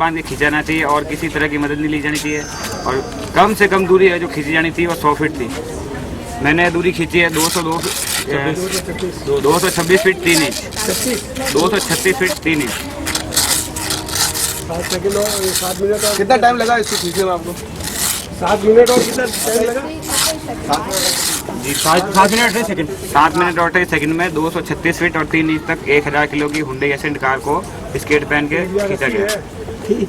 बांध के खींचाना चाहिए और किसी तरह की मदद नहीं ली जानी चाहिए। और कम से कम दूरी है जो खींची जानी थी वो 100 फीट थी। मैंने दूरी खींची है 226 feet 3 inch, 236 feet 3 inch. 7 minute और कितना टाइम लगा इसको खींचने में आपको? 7 मिनट और कितना टाइम लगा? 7 मिनट 8 सेकंड। 7 मिनट और 8 सेकंड में 236 फीट और 3 इंच तक 1000 किलो की हुंडई एसेंट कार को स्केट पहन के खींचा गया। ठीक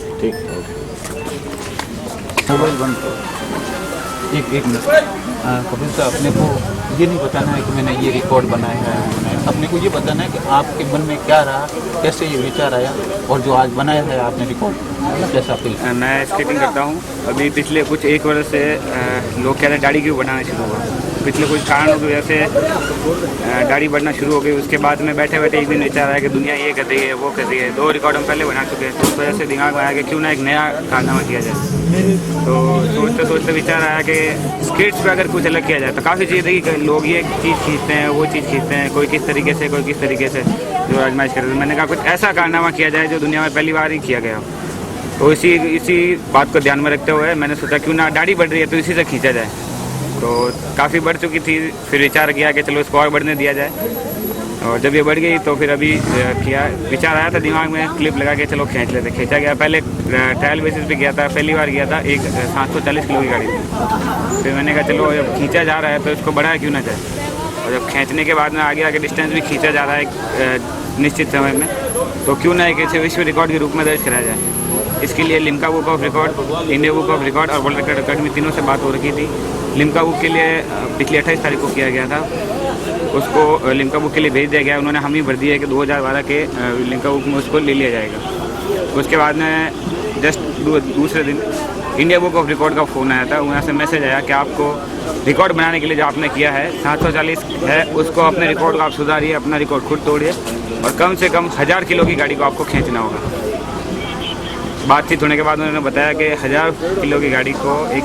मोबाइल बंद करो। एक मिनट। कपिल साहब, अपने को ये नहीं बताना है कि मैंने ये रिकॉर्ड बनाया है, अपने को ये बताना है कि आपके मन में क्या रहा, कैसे ये विचार आया और जो आज बनाया है आपने रिकॉर्ड, कैसा फील? मैं स्केटिंग करता हूँ। अभी पिछले कुछ 1 वर्ष से लोग कह रहे हैं दाढ़ी क्यों बढ़ाना शुरू हुआ। पिछले कुछ कारणों की वजह से दाढ़ी बढ़ना शुरू हो गई। उसके बाद में बैठे बैठे एक दिन विचार आया कि दुनिया ये कर रही है, वो कर रही है। 2 रिकॉर्ड हम पहले बना चुके हैं, तो उस वजह से दिमाग में आया कि क्यों ना एक नया कारनामा किया जाए। तो सोचते सोचते विचार आया कि स्केट्स पे अगर कुछ अलग किया जाए। तो काफ़ी चीज़ देखी, लोग ये चीज़ खींचते हैं, वो चीज़ खींचते हैं, कोई किस तरीके से, कोई किस तरीके से जो आजमाइश करते हैं। मैंने कहा कुछ ऐसा कारनामा किया जाए जो दुनिया में पहली बार ही किया गया। तो इसी बात को ध्यान में रखते हुए मैंने सोचा क्यों ना दाढ़ी बढ़ रही है तो इसी से खींचा जाए। तो काफ़ी बढ़ चुकी थी, फिर विचार किया कि चलो इसको और बढ़ने दिया जाए। और जब ये बढ़ गई तो फिर अभी विचार आया था दिमाग में, क्लिप लगा के चलो खींच लेते। खींचा गया, पहले ट्रायल बेसिस पे किया था, पहली बार किया था। एक 740 किलो की गाड़ी थी। फिर मैंने कहा चलो जब खींचा जा रहा है तो इसको बढ़ाया क्यों ना जाए। और जब खींचने के बाद में आगे डिस्टेंस भी खींचा जा रहा है एक निश्चित समय में, तो क्यों ना एक ऐसे विश्व रिकॉर्ड के रूप में दर्ज कराया जाए। इसके लिए Limca book of record, India book of record और वर्ल्ड रिकॉर्ड अकादमी तीनों से बात हो रखी थी। लिम्का बुक के लिए पिछली 28 तारीख को किया गया था। उसको लिम्का बुक के लिए भेज दिया गया। उन्होंने हम ही भर दिया है कि 2012 के लिम्का बुक में उसको ले लिया जाएगा। उसके बाद में जस्ट दूसरे दिन इंडिया बुक ऑफ रिकॉर्ड का फ़ोन आया था। वहाँ से मैसेज आया कि आपको रिकॉर्ड बनाने के लिए जो आपने किया है 740 है, उसको अपने रिकॉर्ड को आप सुधारिए, अपना रिकॉर्ड खुद तोड़िए और कम से कम 1000 किलो की गाड़ी को आपको खींचना होगा। बातचीत होने के बाद उन्होंने बताया कि 1000 किलो की गाड़ी को एक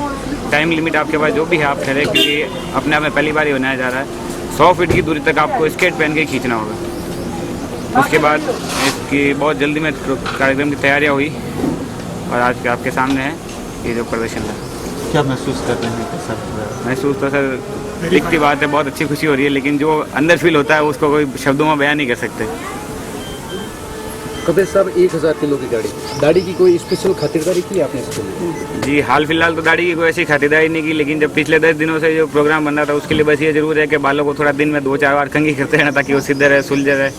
टाइम लिमिट आपके पास जो भी है आप ठहरे, क्योंकि अपने आप में पहली बार ही बनाया जा रहा है। 100 फीट की दूरी तक आपको स्केट पहन के खींचना होगा। उसके बाद इसकी बहुत जल्दी में कार्यक्रम की तैयारियां हुई और आज के आपके सामने है ये जो प्रदर्शन है। क्या महसूस कर रहे हैं सर? महसूस तो सर दिखती बात है, बहुत अच्छी खुशी हो रही है, लेकिन जो अंदर फील होता है उसको कोई शब्दों में बयान नहीं कर सकते। कपिल साहब, 1000 किलो की दाढ़ी की कोई स्पेशल खातिरदारी की आपने इसके लिए? जी, हाल फिलहाल तो दाढ़ी की कोई ऐसी खातिरदारी नहीं की, लेकिन जब पिछले 10 दिनों से जो प्रोग्राम बन रहा था उसके लिए बस ये जरूर है कि बालों को थोड़ा दिन में 2-4 बार कंघी करते रहना ताकि वो सीधे रहे, सुलझे रहे।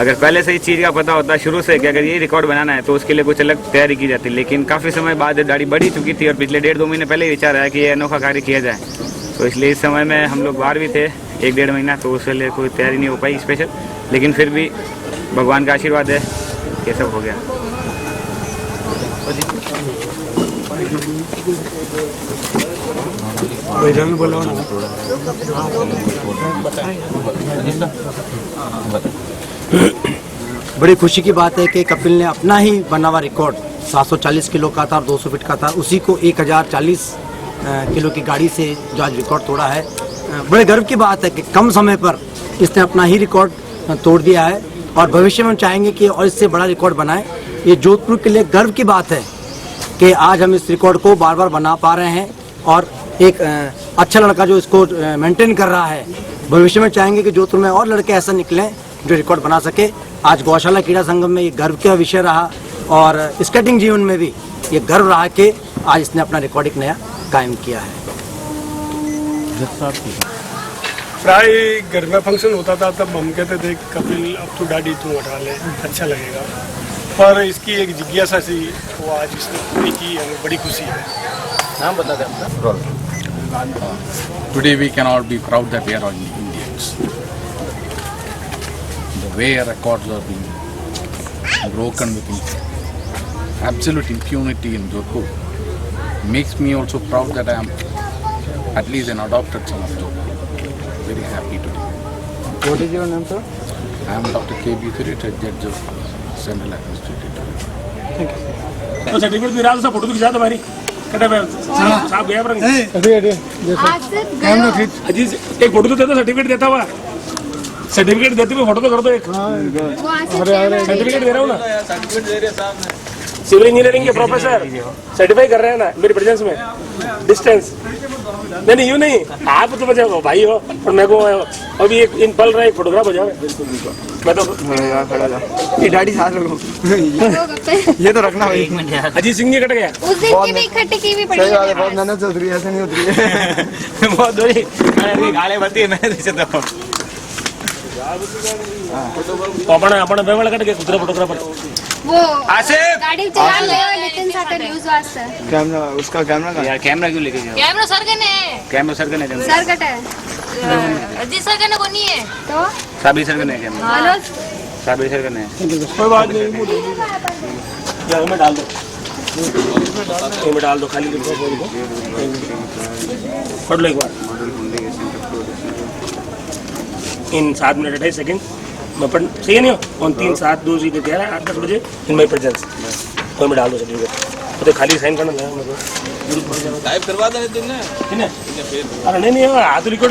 अगर पहले से इस चीज़ का पता होता शुरू से कि अगर ये रिकॉर्ड बनाना है तो उसके लिए कुछ अलग तैयारी की जाती, लेकिन काफ़ी समय बाद दाढ़ी बढ़ी चुकी थी और पिछले 1.5-2 महीने पहले ही विचार आया कि ये अनोखा कार्य किया जाए। तो इसलिए इस समय में हम लोग बाहर भी थे 1-1.5 महीना, तो उसके लिए कोई तैयारी नहीं हो पाई स्पेशल, लेकिन फिर भी भगवान का आशीर्वाद है, ये सब हो गया। बड़ी खुशी की बात है कि कपिल ने अपना ही बना हुआ रिकॉर्ड 740 किलो का था और 200 फीट का था, उसी को 1040 किलो की गाड़ी से जो आज रिकॉर्ड तोड़ा है। बड़े गर्व की बात है कि कम समय पर इसने अपना ही रिकॉर्ड तोड़ दिया है और भविष्य में हम चाहेंगे कि और इससे बड़ा रिकॉर्ड बनाएं। ये जोधपुर के लिए गर्व की बात है कि आज हम इस रिकॉर्ड को बार बार बना पा रहे हैं और एक अच्छा लड़का जो इसको मेंटेन कर रहा है। भविष्य में चाहेंगे कि जोधपुर में और लड़के ऐसा निकलें जो रिकॉर्ड बना सके। आज गौशाला क्रीड़ा संगम में ये गर्व का विषय रहा और स्केटिंग जीवन में भी ये गर्व रहा कि आज इसने अपना रिकॉर्ड एक नया कायम किया है। प्राय घर में फंक्शन होता था तब हम कहते थे कपिल अब तो दाढ़ी तू हटा ले, अच्छा लगेगा, पर इसकी एक जिज्ञासा सी वो आज इसने पूरी की, हमें बड़ी खुशी है। नाम बता दें अपना। Today we cannot be proud that we are all Indians. The way records are being broken with absolute impunity in Jodhpur makes me also proud that I am at least an adopted son of Jodhpur. Very happy today. What is your name, sir? I am Dr. K.B. Thirita, Judge of Central Administrative Tribunal. Thank you. तो certificate भी रात से photo तो खिंचा तुम्हारी कटा पे साहब गया पर अजी एक फोटो तो देता, सर्टिफिकेट देता हुआ, सर्टिफिकेट देते हुए फोटो तो कर दो एक। सर्टिफिकेट दे रहा हूँ ना, सर्टिफिकेट दे रहे साहब ने। सिविल इंजीनियरिंग के प्रोफेसर सर्टिफाई कर रहे हैं ना मेरी प्रेजेंस में डिस्टेंस। नहीं यूँ नहीं, आप तो बचे हो भाई हो और मेरे को अभी एक इन पल रहा एक फोटोग्राफ हो जाए मैं तो ये दाढ़ी साथ रखो ये तो रखना भाई। अजीत सिंह जी कट गया उस दिन की भी इकट्ठे की भी पड़ी सही बात है, है बहुत मेहनत से उतरी है, ऐसे नहीं उतरी है। बहुत दूरी गाले बढ़ती है मैंने देखे तो आपण वेगळ कट गया दुसरा फोटोग्राफर वो आसिफ! गाड़ी चला लो नितिन साकर न्यूज वास्ते कैमरा उसका कैमरा का यार कैमरा क्यों लेके गया? कैमरा सर के ने कैमरा सर का नहीं है, सर कट है अजीत सर के ने कोनी है तो साबिर सर का नहीं है कैमरा, मनोज साबिर सर का नहीं है। कोई बात नहीं मैं डाल दो मैं डाल दो खाली पढ़ लो एक बार इन 7 मिनट 28 सेकंड मैं पढ़ सही है नहीं हो ऑन 3 7 2 0 11 8 10 बजे इन माई प्रेजेंस कोई मैं डाल दो सर्टिफिकेट तो खाली साइन करना है मेरे को टाइप करवा देने तुमने अरे नहीं हाथ रिकॉर्ड